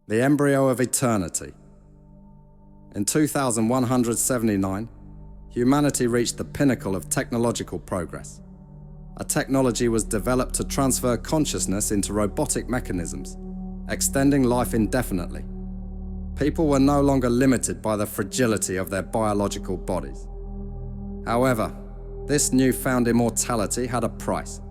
The Embryo of Eternity. In 2179, humanity reached the pinnacle of technological progress. A technology was developed to transfer consciousness into robotic mechanisms, extending life indefinitely. People were no longer limited by the fragility of their biological bodies. However, this newfound immortality had a price.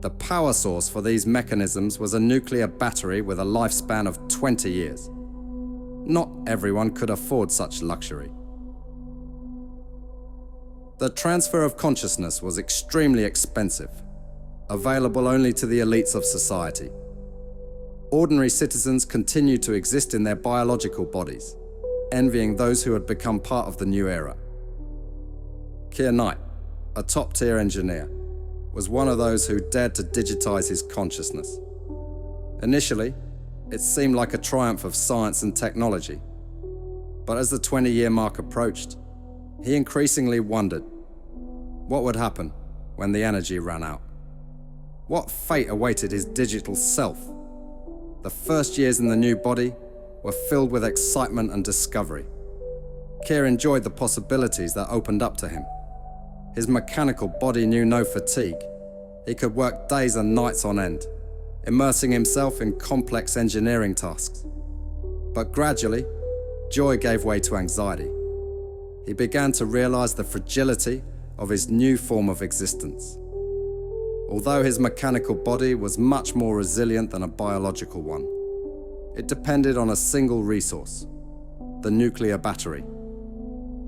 The power source for these mechanisms was a nuclear battery with a lifespan of 20 years. Not everyone could afford such luxury. The transfer of consciousness was extremely expensive, available only to the elites of society. Ordinary citizens continued to exist in their biological bodies, envying those who had become part of the new era. Kyr Neit, a top-tier engineer, was one of those who dared to digitize his consciousness. Initially, it seemed like a triumph of science and technology, but as the 20-year mark approached, he increasingly wondered what would happen when the energy ran out. What fate awaited his digital self? The first years in the new body were filled with excitement and discovery. Kyr enjoyed the possibilities that opened up to him. His mechanical body knew no fatigue. He could work days and nights on end, immersing himself in complex engineering tasks. But gradually, joy gave way to anxiety. He began to realize the fragility of his new form of existence. Although his mechanical body was much more resilient than a biological one, it depended on a single resource: the nuclear battery.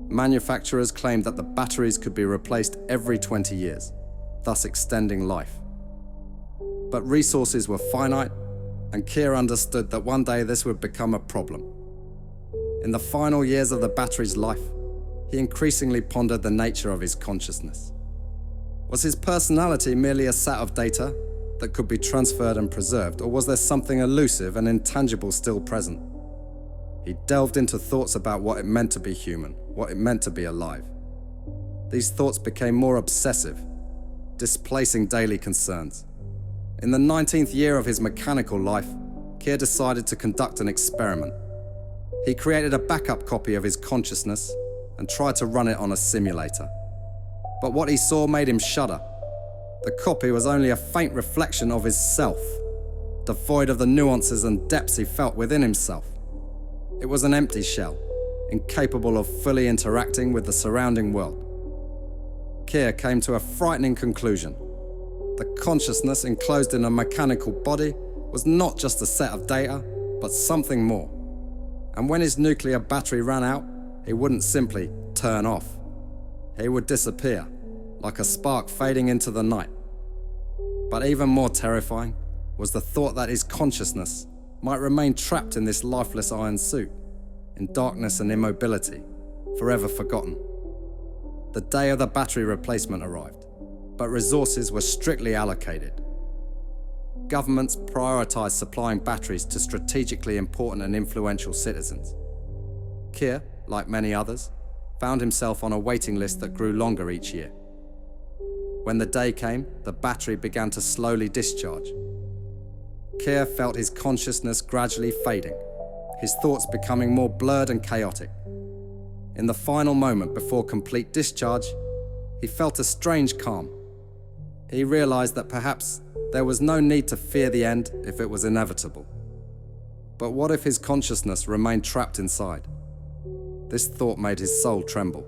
Manufacturers claimed that the batteries could be replaced every 20 years, thus extending life. But resources were finite, and Kyr understood that one day this would become a problem. In the final years of the battery's life, he increasingly pondered the nature of his consciousness. Was his personality merely a set of data that could be transferred and preserved, or was there something elusive and intangible still present? He delved into thoughts about what it meant to be human, what it meant to be alive. These thoughts became more obsessive, displacing daily concerns. In the 19th year of his mechanical life, Kyr decided to conduct an experiment. He created a backup copy of his consciousness and tried to run it on a simulator. But what he saw made him shudder. The copy was only a faint reflection of his self, devoid of the nuances and depths he felt within himself. It was an empty shell, incapable of fully interacting with the surrounding world. Kyr came to a frightening conclusion. The consciousness enclosed in a mechanical body was not just a set of data, but something more. And when his nuclear battery ran out, he wouldn't simply turn off. He would disappear, like a spark fading into the night. But even more terrifying was the thought that his consciousness might remain trapped in this lifeless iron suit, in darkness and immobility, forever forgotten. The day of the battery replacement arrived, but resources were strictly allocated. Governments prioritized supplying batteries to strategically important and influential citizens. Kyr, like many others, found himself on a waiting list that grew longer each year. When the day came, the battery began to slowly discharge. Kyr felt his consciousness gradually fading, his thoughts becoming more blurred and chaotic. In the final moment before complete discharge, he felt a strange calm. He realized that perhaps there was no need to fear the end if it was inevitable. But what if his consciousness remained trapped inside? This thought made his soul tremble.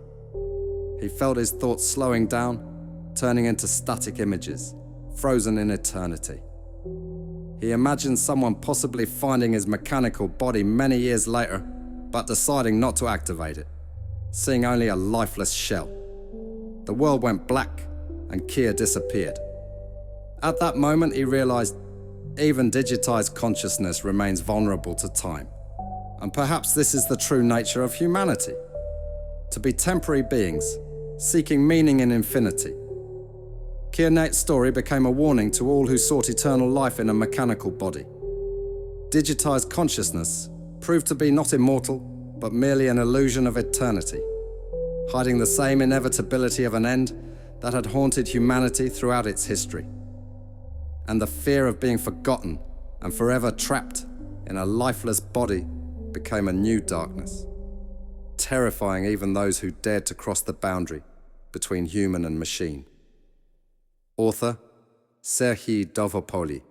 He felt his thoughts slowing down, turning into static images, frozen in eternity. He imagined someone possibly finding his mechanical body many years later, but deciding not to activate it, seeing only a lifeless shell. The world went black, and Kyr disappeared. At that moment, he realized even digitized consciousness remains vulnerable to time. And perhaps this is the true nature of humanity: to be temporary beings, seeking meaning in infinity. Kyr Neit's story became a warning to all who sought eternal life in a mechanical body. Digitized consciousness proved to be not immortal, but merely an illusion of eternity, hiding the same inevitability of an end that had haunted humanity throughout its history. And the fear of being forgotten and forever trapped in a lifeless body became a new darkness, terrifying even those who dared to cross the boundary between human and machine. Author Serhii Dovhopolyi.